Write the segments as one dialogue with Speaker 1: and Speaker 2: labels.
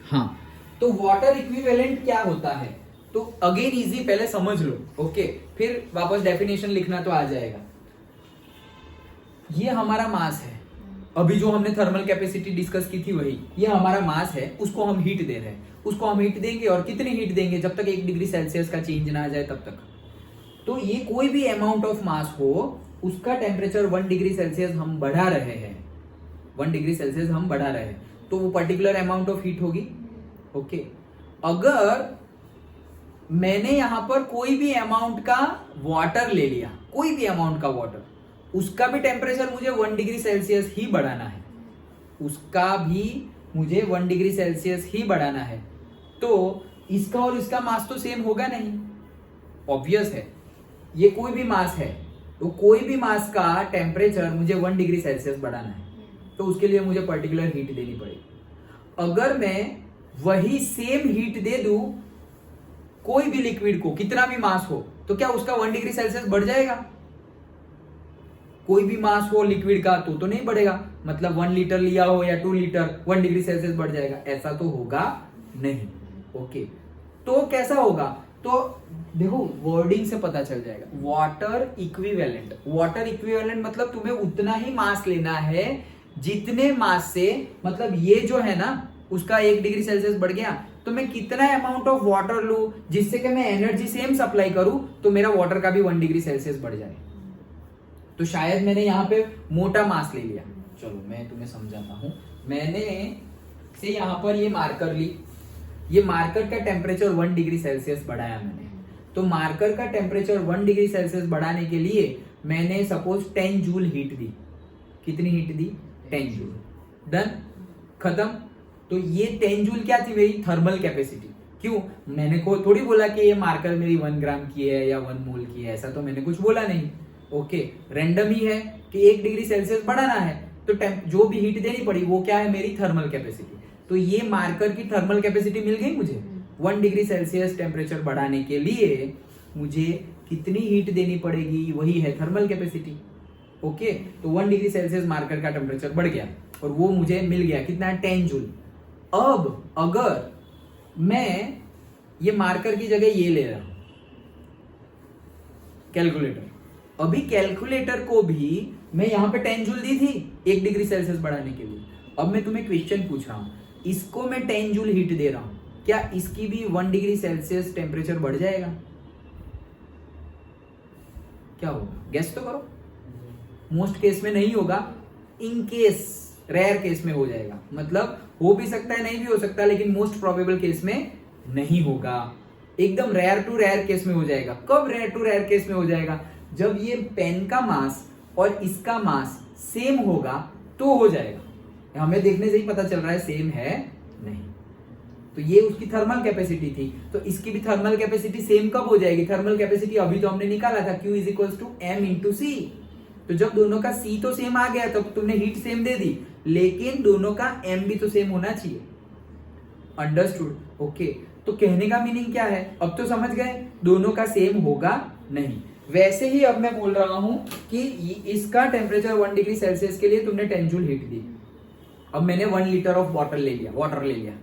Speaker 1: हाँ, तो water equivalent क्या होता है? तो अगेन इजी, पहले समझ लो, ओके, फिर वापस डेफिनेशन लिखना तो आ जाएगा। ये हमारा मास है, अभी जो हमने थर्मल कैपेसिटी डिस्कस की थी वही, ये हमारा मास है, उसको हम हीट दे रहे हैं, उसको हम हीट देंगे, और कितनी हीट देंगे? जब तक 1 डिग्री सेल्सियस का चेंज ना आ जाए तब तक। तो ये कोई भी अमाउंट ऑफ मास हो, उसका टेम्परेचर 1 डिग्री सेल्सियस हम बढ़ा रहे हैं, 1 डिग्री सेल्सियस हम बढ़ा रहे हैं, तो वो पर्टिकुलर अमाउंट ऑफ हीट होगी। ओके, अगर मैंने यहां पर कोई भी अमाउंट का वाटर ले लिया, कोई भी अमाउंट का वाटर, उसका भी टेम्परेचर मुझे 1 डिग्री सेल्सियस ही बढ़ाना है, उसका भी मुझे 1 डिग्री सेल्सियस ही बढ़ाना है, तो इसका और इसका मास तो सेम होगा नहीं, ऑब्वियस है। ये कोई भी मास है, तो कोई भी मास का टेम्परेचर मुझे 1 डिग्री सेल्सियस बढ़ाना है, तो उसके लिए मुझे पर्टिकुलर हीट देनी पड़ेगी। अगर मैं वही सेम हीट दे दूं कोई भी लिक्विड को, कितना भी मास हो, तो क्या उसका 1 डिग्री सेल्सियस बढ़ जाएगा? कोई भी मास हो लिक्विड का तो नहीं बढ़ेगा, मतलब 1 लीटर लिया हो या 2 लीटर, 1 डिग्री सेल्सियस बढ़ जाएगा, ऐसा तो होगा नहीं। ओके, तो कैसा होगा? तो देखो वर्डिंग से पता चल जाएगा, वाटर इक्विवेलेंट। वाटर इक्विवेलेंट मतलब तुम्हें उतना ही मास लेना है जितने मास से, मतलब ये जो है ना उसका 1 डिग्री सेल्सियस बढ़ गया, तो मैं कितना अमाउंट ऑफ वाटर लूं जिससे कि मैं एनर्जी सेम सप्लाई करूं तो मेरा वाटर का भी 1 डिग्री सेल्सियस बढ़ जाए। तो शायद मैंने यहां पे मोटा मास ले लिया, चलो मैं तुम्हें समझाता हूं। मैंने से यहां पर ये मार्कर ली, ये मार्कर का टेम्परेचर 1 डिग्री सेल्सियस बढ़ाया मैंने, तो मार्कर का टेम्परेचर 1 डिग्री सेल्सियस बढ़ाने के लिए मैंने सपोज 10 जूल हीट दी। कितनी हीट दी? 10 जूल। डन, खत्म। तो ये 10 जूल क्या थी? मेरी थर्मल कैपेसिटी। क्यों? मैंने को थोड़ी बोला कि ये मार्कर मेरी 1 ग्राम की है या 1 मोल की है, ऐसा तो मैंने कुछ बोला नहीं। ओके, रैंडम ही है कि 1 डिग्री सेल्सियस बढ़ाना है, तो जो भी हीट देनी पड़ी वो क्या है? मेरी थर्मल कैपेसिटी। तो ये मार्कर की थर्मल कैपेसिटी मिल गई मुझे। 1 डिग्री सेल्सियस टेम्परेचर बढ़ाने के लिए मुझे कितनी हीट देनी पड़ेगी? वही है थर्मल कैपेसिटी। ओके, तो 1 डिग्री सेल्सियस मार्कर का टेम्परेचर बढ़ गया और वो मुझे मिल गया कितना? 10 जूल। अब अगर मैं ये मार्कर की जगह ये ले रहा हूं, कैलकुलेटर, अभी कैलकुलेटर को भी मैं यहां पे 10 जूल दी थी 1 डिग्री सेल्सियस बढ़ाने के लिए। अब मैं तुम्हें क्वेश्चन पूछ रहा हूं, इसको मैं 10 जूल हीट दे रहा हूं, क्या इसकी भी 1 डिग्री सेल्सियस टेम्परेचर बढ़ जाएगा? क्या होगा? गेस तो करो। मोस्ट केस में नहीं होगा, इन केस, रेयर केस में हो जाएगा। मतलब हो भी सकता है, नहीं भी हो सकता, लेकिन मोस्ट प्रोबेबल केस में नहीं होगा। एकदम रेयर टू रेयर केस में हो जाएगा। कब रेयर टू रेयर केस में हो जाएगा? जब ये पेन का मास और इसका मास सेम होगा तो हो जाएगा। हमें देखने से ही पता चल रहा है सेम है नहीं। तो ये उसकी थर्मल कैपेसिटी थी, तो इसकी भी थर्मल कैपेसिटी सेम कब हो जाएगी? थर्मल कैपेसिटी अभी तो हमने निकाला था, Q is equal to M into C। तो जब दोनों का C तो सेम आ गया तब तो तुमने हीट सेम दे दी, लेकिन दोनों का M भी तो सेम होना चाहिए। अंडरस्टूड? ओके, तो कहने का मीनिंग क्या है? अब तो समझ गए दोनों का सेम होगा नहीं। वैसे ही अब मैं बोल रहा हूं कि इसका टेम्परेचर 1 डिग्री सेल्सियस के लिए तुमने 10 जूल हीट दी। अब मैंने 1 लीटर ऑफ वाटर ले लिया,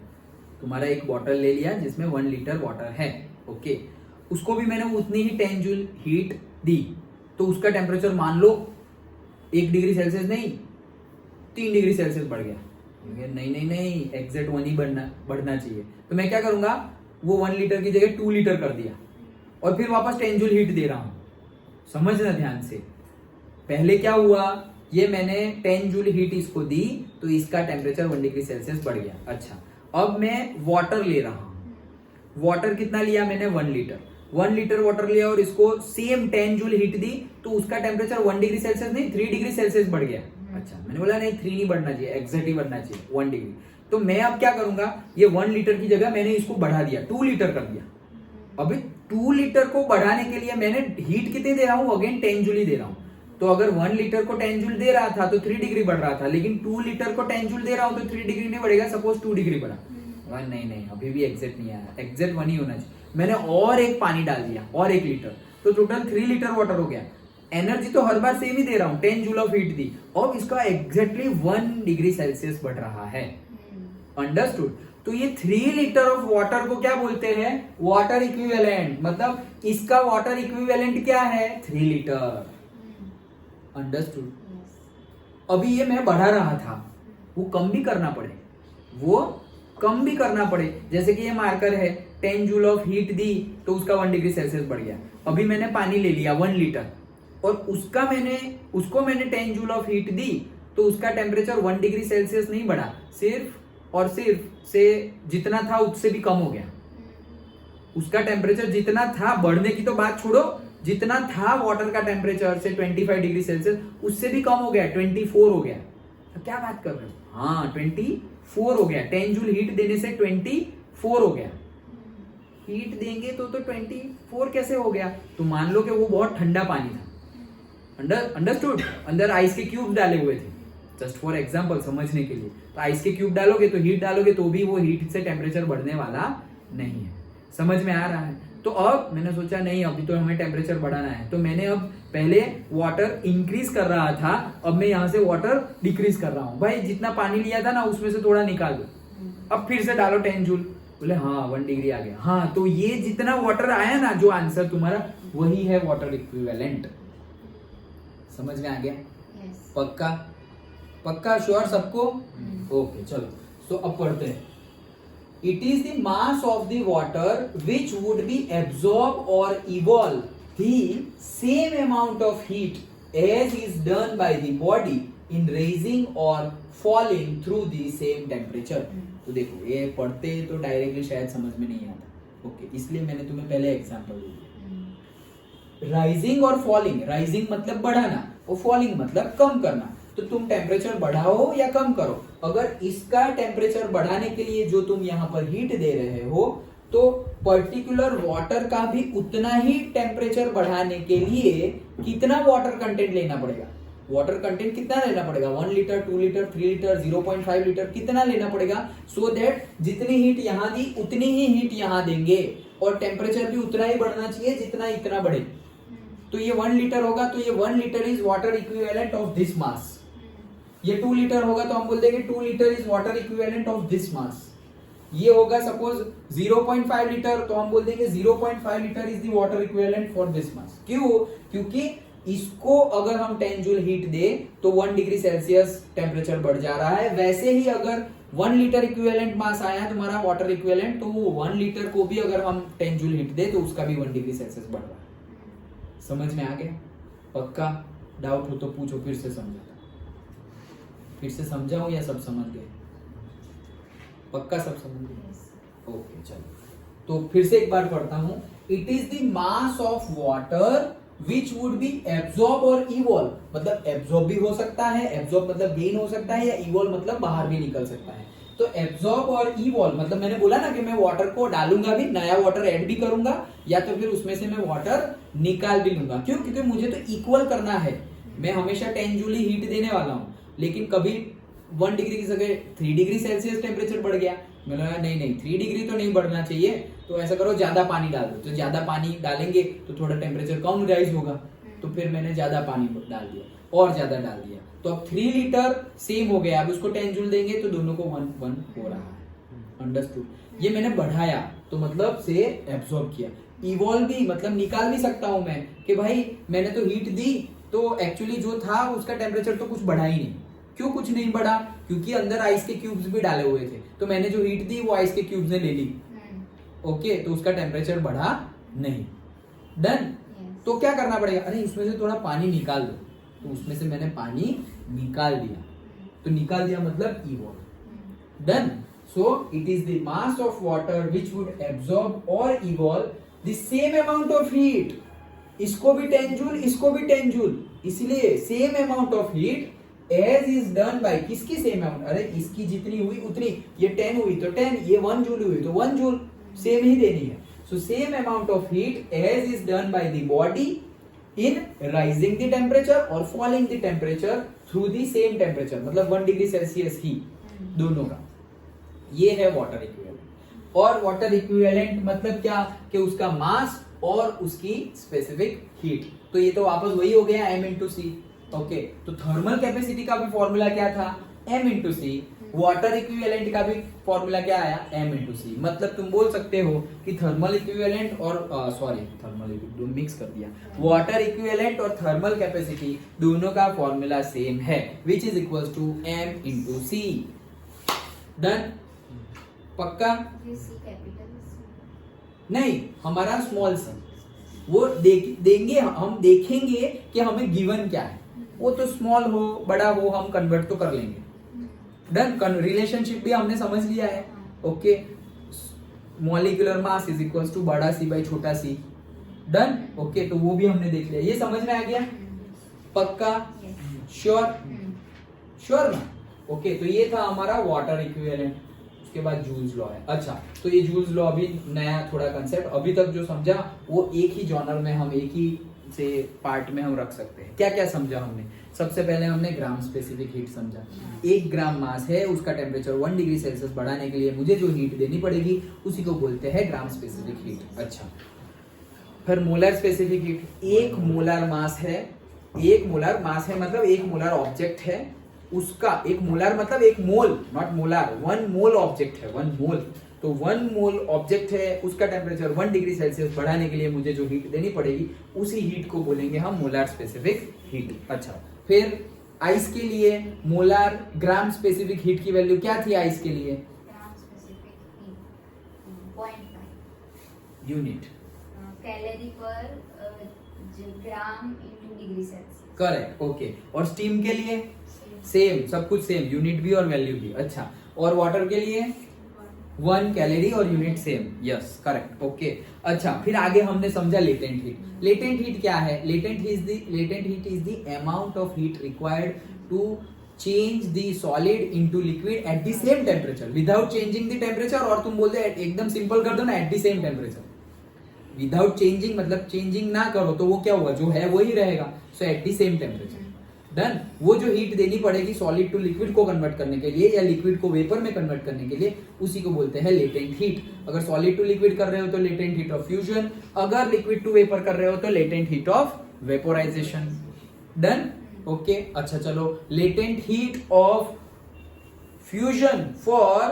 Speaker 1: तुम्हारा एक बॉटल ले लिया जिसमें 1 लीटर वाटर है। ओके, उसको भी मैंने उतनी ही 10 जूल हीट दी, तो उसका टेम्परेचर मान लो 1 डिग्री सेल्सियस नहीं 3 डिग्री सेल्सियस बढ़ गया। नहीं, एग्जैक्ट 1 ही बढ़ना चाहिए। तो मैं क्या करूंगा, वो 1 लीटर की जगह 2 लीटर कर दिया और फिर वापस 10 जूल हीट दे रहा हूं। समझना ध्यान से, पहले क्या हुआ, ये मैंने 10 जूल हीट इसको दी तो इसका टेम्परेचर 1 डिग्री सेल्सियस बढ़ गया। अच्छा, अब मैं वाटर ले रहा हूं। वाटर कितना लिया मैंने? 1 लीटर। 1 लीटर वाटर लिया और इसको सेम 10 जूल हीट दी तो उसका टेम्परेचर 1 डिग्री सेल्सियस नहीं 3 डिग्री सेल्सियस बढ़ गया। अच्छा, मैंने बोला नहीं 3 नहीं बढ़ना चाहिए, एग्जैक्ट ही बढ़ना चाहिए 1 डिग्री। तो मैं अब क्या करूंगा, ये 1 लीटर की जगह मैंने इसको बढ़ा दिया, 2 लीटर कर दिया। अभी 2 लीटर को बढ़ाने के लिए मैंने हीट कितने दे रहा हूं? अगेन 10 जूल ही दे रहा हूं। तो अगर 1 लीटर को 10 जूल दे रहा था तो 3 डिग्री बढ़ रहा था, लेकिन 2 लीटर को 10 जूल दे रहा हूं तो 3 डिग्री नहीं बढ़ेगा, सपोज 2 डिग्री बढ़ा। नहीं, अभी भी एग्जैक्ट नहीं आया, एग्जैक्ट 1 ही होना चाहिए। मैंने और एक पानी डाल दिया और 1 लीटर, तो टोटल 3 लीटर वाटर हो गया। एनर्जी तो हर बार सेम ही दे रहा हूं, 10 जूल ऑफ हीट दी, और इसका एग्जैक्टली 1 डिग्री सेल्सियस बढ़ रहा है। अंडरस्टूड? तो ये 3 लीटर ऑफ वाटर को क्या बोलते हैं, वाटर इक्विवेलेंट, मतलब इसका वाटर इक्विवेलेंट क्या है, 3 लीटर। अंडरस्टूड। अभी ये मैं बढ़ा रहा था, वो कम भी करना पड़े, वो कम भी करना पड़े। जैसे कि ये मार्कर है, 10 जूल ऑफ हीट दी तो उसका 1 डिग्री सेल्सियस बढ़ गया। अभी मैंने पानी ले लिया 1 लीटर और उसको मैंने 10 जूल ऑफ हीट दी तो उसका टेम्परेचर 1 डिग्री सेल्सियस नहीं बढ़ा, सिर्फ और सिर्फ से जितना था उससे भी कम हो गया। उसका टेम्परेचर जितना था, बढ़ने की तो बात छोड़ो, जितना था वाटर का टेम्परेचर से 25 डिग्री सेल्सियस उससे भी कम हो गया, 24 हो गया। तो क्या बात कर रहे हो, हाँ 24 हो गया। 10 जूल हीट देने से 24 हो गया। हीट देंगे तो 24 कैसे हो गया, तो मान लो कि वो बहुत ठंडा पानी था। अंडरस्टूड। अंदर आइस के क्यूब डाले हुए थे, जस्ट फॉर एग्जांपल समझने के लिए। तो आइस के क्यूब डालोगे तो हीट डालोगे तो भी वो हीट से टेम्परेचर बढ़ने वाला नहीं है। समझ में आ रहा है। तो अब मैंने सोचा नहीं, अभी तो हमें टेम्परेचर बढ़ाना है, तो मैंने अब पहले वाटर इंक्रीज कर रहा था, अब मैं यहाँ से वाटर डिक्रीज कर रहा हूँ। भाई जितना पानी लिया था ना उसमें से थोड़ा निकाल दो, अब फिर से डालो 10 जूल। बोले हाँ 1 डिग्री आ गया। हाँ तो ये जितना वाटर आया ना, जो आंसर तुम्हारा वही है वाटर इक्विवेलेंट। समझ में आ गया? पक्का पक्का श्योर सबको? ओके चलो, सो अब पढ़ते हैं। It is the mass of the water which would be absorb or evolve the same amount of heat as is done by the body in raising or falling through the same temperature। तो देखो ये पढ़ते तो directly शायद समझ में नहीं आता, ओके, इसलिए मैंने तुम्हें पहले एग्जांपल दिया। राइजिंग और फॉलिंग, राइजिंग मतलब बढ़ाना और फॉलिंग मतलब कम करना। तो तुम टेम्परेचर बढ़ाओ या कम करो, अगर इसका टेम्परेचर बढ़ाने के लिए जो तुम यहाँ पर हीट दे रहे हो, तो पर्टिकुलर वाटर का भी उतना ही टेम्परेचर बढ़ाने के लिए कितना वाटर कंटेंट लेना पड़ेगा। वाटर कंटेंट कितना लेना पड़ेगा, 1 लीटर, 2 लीटर, 3 लीटर, 0.5 लीटर, कितना लेना पड़ेगा, सो दैट जितनी हीट यहाँ दी उतनी ही हीट यहाँ देंगे और टेम्परेचर भी उतना ही बढ़ना चाहिए जितना इतना बढ़े। तो ये 1 लीटर होगा तो ये 1 litre is water equivalent of this mass. ये 2 लीटर होगा तो हम बोल देंगे 2 litre is water equivalent of this mass. ये होगा सपोज 0.5 लीटर तो हम बोल देंगे 0.5 litre is the water equivalent for this mass. क्यों? क्योंकि इसको अगर हम 10 जूल हीट दे तो 1 डिग्री सेल्सियस टेम्परेचर बढ़ जा रहा है। वैसे ही अगर 1 लीटर इक्विवेलेंट मास आया है तुम्हारा वाटर इक्विवेलेंट, तो 1 लीटर को भी अगर हम 10 जूल हीट दे तो उसका भी 1 डिग्री सेल्सियस बढ़ रहा है। समझ में आ गया? पक्का? डाउट हो तो पूछो, फिर से समझाता, फिर से समझाऊं या सब समझ गए? पक्का सब समझ गए? ओके चलो, तो फिर से एक बार पढ़ता हूं। It is the mass of water which would be absorb और इवॉल्व, मतलब एब्जॉर्ब भी हो सकता है, एब्जॉर्ब मतलब गेन हो सकता है, या इवॉल्व मतलब बाहर भी निकल सकता है। तो एब्जॉर्ब और इवॉल्व मतलब मैंने बोला ना कि मैं वाटर को डालूंगा भी, नया वाटर ऐड भी करूंगा, या तो फिर उसमें से मैं वाटर निकाल भी लूंगा। क्यों? क्योंकि मुझे तो इक्वल करना है। मैं हमेशा 10 जूल हीट देने वाला हूं, लेकिन कभी 1 डिग्री की जगह 3 डिग्री सेल्सियस टेम्परेचर बढ़ गया, मैंने कहा नहीं 3 डिग्री तो नहीं बढ़ना चाहिए, तो ऐसा करो ज्यादा पानी डाल दो। तो ज्यादा पानी डालेंगे तो थोड़ा टेम्परेचर कम राइज होगा, तो फिर मैंने ज्यादा पानी डाल दिया और ज्यादा डाल दिया, तो अब 3 लीटर सेम हो गया। अब उसको 10 जूल देंगे तो दोनों को 1 हो रहा है। अंडरस्टूड? ये मैंने बढ़ाया तो मतलब से एब्सॉर्ब किया। इवॉल्व भी मतलब निकाल भी सकता हूं मैं कि भाई मैंने तो हीट दी तो एक्चुअली जो था उसका टेम्परेचर तो कुछ बढ़ा ही नहीं। क्यों कुछ नहीं बढ़ा? क्योंकि अंदर आइस के क्यूब्स भी डाले हुए थे, तो मैंने जो हीट दी वो आइस के क्यूब्स ने ले ली। ओके, तो उसका टेम्परेचर बढ़ा नहीं। डन? तो क्या करना पड़ेगा? अरे इसमें से थोड़ा पानी निकाल दो, तो उसमें से मैंने पानी निकाल दिया, तो निकाल दिया मतलब evolve. Done? So it is the mass of water which would absorb और evolve the same amount of heat. इसको भी 10 जूल, इसको भी 10 जूल, इसलिए same amount of heat as is done by, किसकी सेम अमाउंट? अरे इसकी जितनी हुई उतनी, ये 10 हुई तो 10, ये 1 जूल हुई तो 1 जूल, सेम ही देनी है। So same amount of heat as is done by the body in rising the temperature और falling the temperature through the same temperature, मतलब 1 डिग्री सेल्सियस ही दोनों का। ये है वाटर इक्विवेलेंट। और वाटर इक्विवेलेंट मतलब क्या? कि उसका मास और उसकी स्पेसिफिक हीट। तो ये तो वापस वही हो गया m into c। ओके, तो थर्मल कैपेसिटी का भी फॉर्मूला क्या था? m into c। Water equivalent का भी फॉर्मूला क्या आया, m इंटू सी। मतलब तुम बोल सकते हो कि थर्मल इक्विवेलेंट और थर्मल मिक्स कर दिया, वाटर इक्विवेलेंट और थर्मल कैपेसिटी दोनों का फॉर्मूला सेम है, which is equal to m into C. Done, पक्का? नहीं, हमारा स्मॉल सी वो देंगे, हम देखेंगे कि हमें गिवन क्या है, वो तो स्मॉल हो बड़ा हो हम कन्वर्ट तो कर लेंगे। डन, रिलेशनशिप भी हमने समझ लिया है। Okay, molecular mass is equal to बड़ा सी बाई छोटा सी। डन, ओके, तो वो भी हमने देख लिया। ये समझ में आ गया? पक्का? श्योर? श्योर ना? ओके, तो ये था हमारा वाटर इक्विवेलेंट। उसके बाद जूल्स लॉ है। अच्छा, तो ये जूल्स लॉ अभी नया थोड़ा कंसेप्ट, अभी तक जो समझा वो एक ही जॉनर में हम एक ही से पार्ट में हम रख सकते हैं। क्या क्या समझा हमने? सबसे पहले हमने ग्राम स्पेसिफिक हीट समझा। 1 ग्राम मास है, उसका टेम्परेचर 1 डिग्री सेल्सियस बढ़ाने के लिए मुझे जो हीट देनी पड़ेगी उसी को बोलते हैं ग्राम स्पेसिफिक हीट। अच्छा, फिर molar specific heat. 1 molar mass है, 1 मोलर मास है मतलब 1 मोलर ऑब्जेक्ट है, उसका 1 मोलर मतलब 1 मोल, नॉट मोलर, 1 मोल ऑब्जेक्ट है, 1 मोल। तो 1 मोल ऑब्जेक्ट है, उसका टेम्परेचर 1 डिग्री सेल्सियस बढ़ाने के लिए मुझे जो हीट देनी पड़ेगी उसी हीट को बोलेंगे हम मोलर स्पेसिफिक हीट। अच्छा, फिर आइस के लिए मोलर ग्राम स्पेसिफिक हीट की वैल्यू क्या थी आइस के लिए? Unit
Speaker 2: calorie per gram into degree Celsius.
Speaker 1: Correct, okay. और स्टीम के लिए सेम, सब कुछ सेम, यूनिट भी और वैल्यू भी। अच्छा, और वाटर के लिए 1 कैलोरी और unit same. Yes, correct, okay. अच्छा, फिर आगे हमने समझा लेटेंट हीट। लेटेंट हीट क्या है? Latent heat is the amount of heat required to change the solid into liquid at the same temperature without changing the temperature. और तुम बोलते एकदम सिंपल कर दो ना, at the same temperature. Without changing मतलब चेंजिंग ना करो तो वो क्या हुआ, जो है वही रहेगा। So at the same temperature. Done, वो जो हीट देनी पड़ेगी सॉलिड टू लिक्विड को कन्वर्ट करने के लिए या लिक्विड को वेपर में कन्वर्ट करने के लिए, उसी को बोलते हैं लेटेंट हीट। अगर सॉलिड टू लिक्विड कर रहे हो तो लेटेंट हीट ऑफ फ्यूजन, अगर लिक्विड टू वेपर कर रहे हो तो latent heat of vaporisation. Done, okay. अच्छा चलो, latent heat of fusion for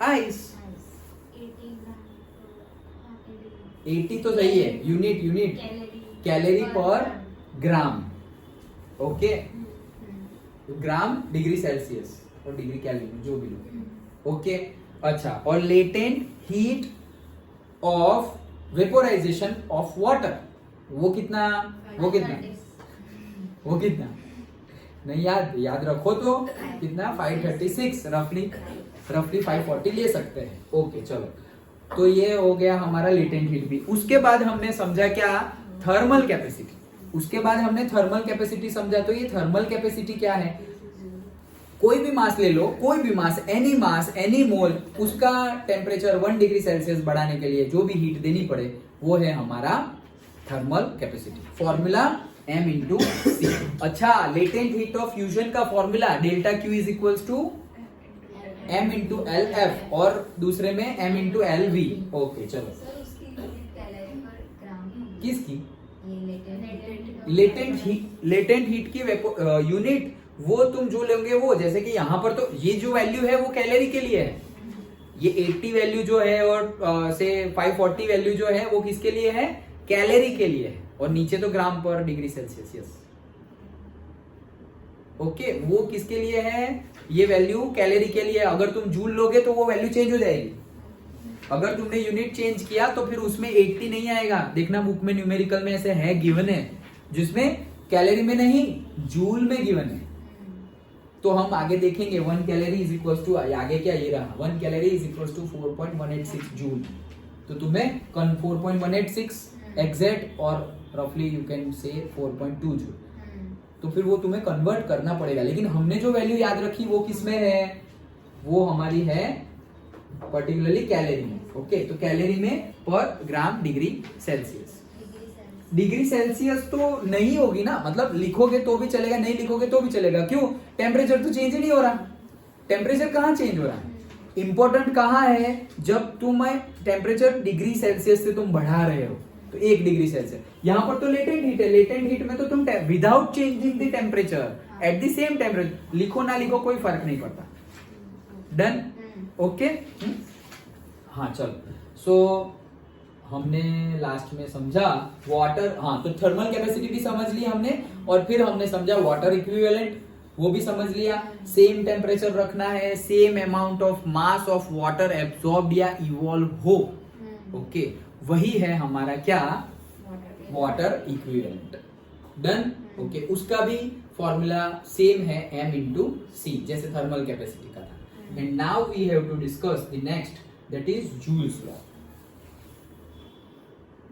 Speaker 1: ice 80 तो सही है, यूनिट कैलोरी पर ग्राम। ओके, ग्राम डिग्री सेल्सियस और डिग्री केल्विन जो भी लो। ओके, अच्छा, और latent heat of vaporisation of water वो कितना नहीं याद रखो तो कितना 536 रफली 540 ले सकते हैं। ओके चलो, तो ये हो गया हमारा लेटेंट हीट भी। उसके बाद हमने समझा क्या? Thermal capacity. उसके बाद हमने थर्मल कैपेसिटी समझा। तो ये थर्मल कैपेसिटी क्या है? कोई भी मास ले लो, कोई भी मास, एनी मोल, उसका टेम्परेचर 1 डिग्री सेल्सियस बढ़ाने के लिए जो भी हीट देनी पड़े वो है हमारा thermal capacity. Formula m into c. अच्छा, लेटेंट हीट ऑफ फ्यूजन का formula delta q is equal to m into L F और दूसरे में m into L V. Okay चलो, किसकी? लेटेंट हीट की यूनिट वो तुम जो लोगे वो, जैसे कि यहाँ पर तो ये जो वैल्यू है वो कैलोरी के लिए है, ये 80 वैल्यू जो है और से 540 वैल्यू जो है वो किसके लिए है? कैलोरी के लिए है। और नीचे तो ग्राम पर डिग्री सेल्सियस। यस, ओके, वो किसके लिए है? ये वैल्यू कैलोरी के लिए। अगर तुम जूल लोगे तो वो वैल्यू चेंज हो जाएगी। अगर तुमने यूनिट चेंज किया तो फिर उसमें 80 नहीं आएगा। देखना बुक में न्यूमेरिकल में ऐसे है, गिवन है, जिसमें कैलोरी में नहीं जूल में गिवन है। तो हम आगे देखेंगे 1 कैलोरी इज इक्वल टू, आगे क्या ये रहा, 1 calorie is equal to 4.186 joule. तो तुम्हें 4.186 एग्जैक्ट और रफली यू कैन से 4.2 जूल। तो फिर वो तुम्हें कन्वर्ट करना पड़ेगा। लेकिन हमने जो वैल्यू याद रखी वो किसमें है? वो हमारी है पर्टिकुलरली कैलोरी में। ओके, तो कैलोरी में पर gram degree Celsius. Degree Celsius तो नहीं होगी ना, मतलब लिखोगे तो भी चलेगा, नहीं लिखोगे तो भी चलेगा। क्यों? टेम्परेचर तो चेंज ही नहीं हो रहा। टेम्परेचर कहाँ चेंज हो रहा है? इंपॉर्टेंट कहाँ है? जब तुम टेम्परेचर डिग्री सेल्सियस से तुम बढ़ा रहे हो तो 1 डिग्री सेल्सियस। यहाँ पर तो लेटेंट हीट है, लेटेंट हीट में तो तुम without changing the temperature at the same temperature, लिखो ना लिखो कोई फर्क नहीं पड़ता। Done, okay. हाँ चलो, सो हमने लास्ट में समझा वाटर, हाँ तो थर्मल कैपेसिटी भी समझ ली हमने, और फिर हमने समझा वाटर इक्विवेलेंट, वो भी समझ लिया। सेम टेम्परेचर रखना है, same amount of mass of water absorb या इवॉल्व हो, ओके, वही है हमारा क्या, वाटर इक्विवेलेंट। Done, okay. उसका भी फॉर्मूला सेम है m इंटू सी, जैसे थर्मल कैपेसिटी का था। And now we have to discuss the next, that is Joule's law.